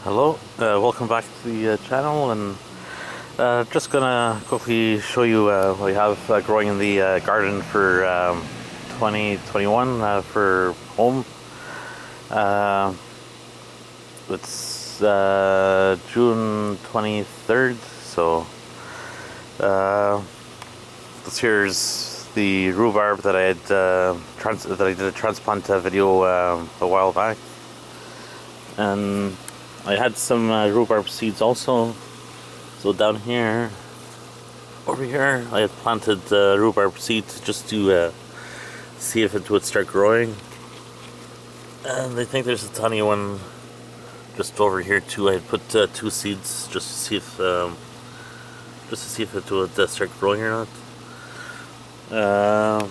Hello, welcome back to the channel, and just gonna quickly show you what we have growing in the garden for 2021 for home. Uh, it's June 23rd, so this here's the rhubarb that I had that I did a transplant video a while back, and I had some rhubarb seeds also. So down here, over here, I had planted rhubarb seeds just to see if it would start growing. And I think there's a tiny one just over here too. I had put 2 seeds just to see if it would start growing or not.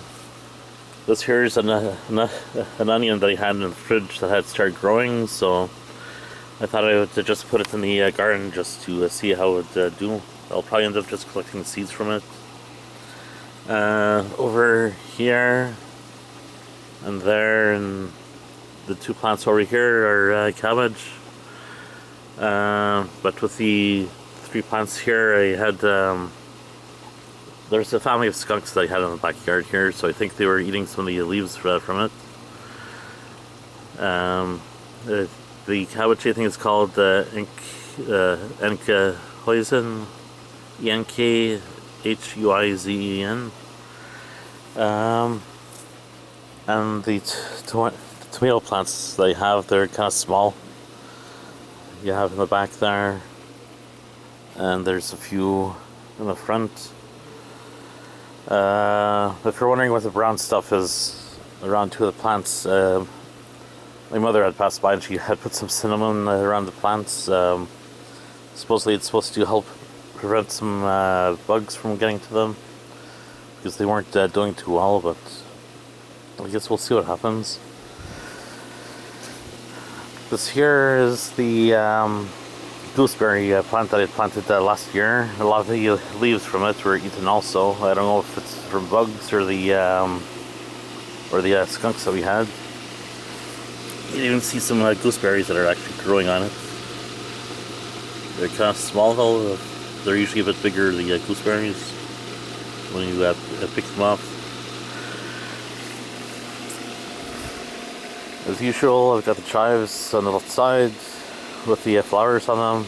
This here's an onion that I had in the fridge that had started growing, so I thought I would just put it in the garden just to see how it would do. I'll probably end up just collecting seeds from it. Over here and there, and the 2 plants over here are cabbage. But with the 3 plants here, I had there's a family of skunks that I had in the backyard here, so I think they were eating some of the leaves from it. The cabbage, I think, is called Enkhuizen, Enkhuizen. And the tomato plants that I have, they're kind of small. You have in the back there, and there's a few in the front. If you're wondering what the brown stuff is around 2 of the plants, my mother had passed by and she had put some cinnamon around the plants. Supposedly it's supposed to help prevent some bugs from getting to them, because they weren't doing too well, but I guess we'll see what happens. This here is the gooseberry plant that I planted last year. A lot of the leaves from it were eaten also. I don't know if it's from bugs or the skunks that we had. You can even see some gooseberries that are actually growing on it. They're kind of small though. They're usually a bit bigger, the gooseberries, when you pick them off. As usual, I've got the chives on the left side with the flowers on them.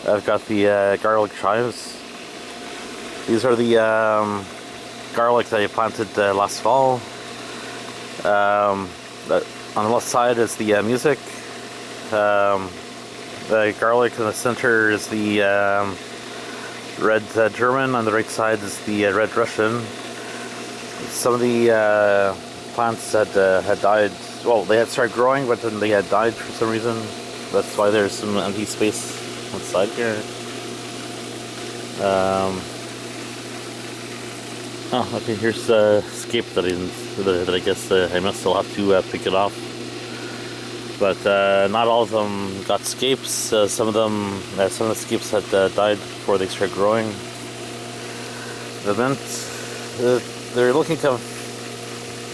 I've got the garlic chives. These are the garlic that I planted last fall. On the left side is the music. The garlic in the center is the red German. On the right side is the red Russian. Some of the plants had died. Well, they had started growing, but then they had died for some reason. That's why there's some empty space inside here. Oh, okay, here's the scape that I guess I must still have to pick it off. But not all of them got scapes. Some of the scapes had died before they started growing. The mint, they're looking kind of,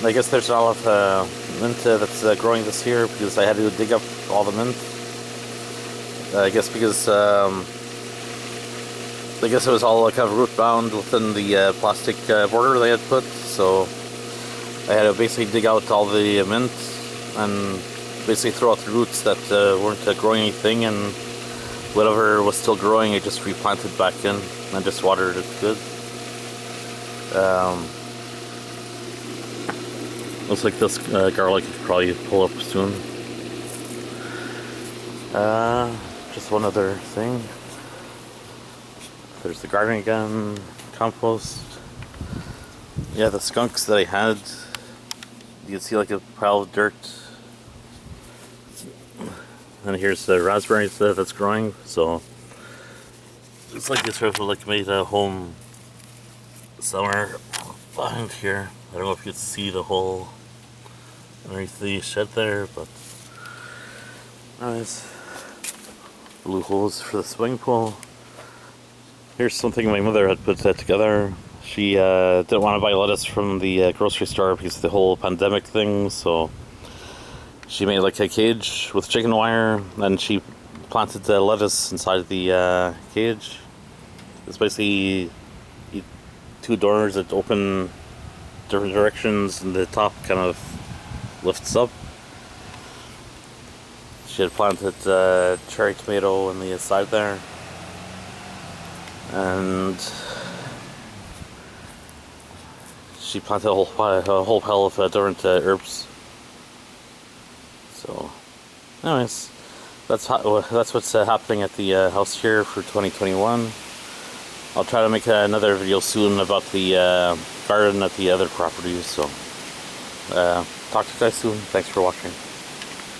I guess there's not a lot of mint that's growing this year, because I had to dig up all the mint. I guess because I guess it was all kind of root bound within the plastic border they had put, so I had to basically dig out all the mint and basically throw out the roots that weren't growing anything, and whatever was still growing I just replanted back in and just watered it good. Looks like this garlic could probably pull up soon. Just one other thing. There's the garden again, compost. Yeah, the skunks that I had, you can see like a pile of dirt. And here's the raspberries that's growing, so it's like this sort of like made a home somewhere behind here. I don't know if you can see the hole underneath the shed there, but nice. Blue holes for the swimming pool. Here's something my mother had put together. She didn't want to buy lettuce from the grocery store because of the whole pandemic thing, so She made like a cage with chicken wire, and she planted the lettuce inside the cage. It's basically two doors that open different directions, and the top kind of lifts up. She had planted cherry tomato on the side there, and she planted a whole pile of different herbs. So, anyways, that's what's happening at the house here for 2021. I'll try to make another video soon about the garden at the other properties. So, talk to you guys soon. Thanks for watching.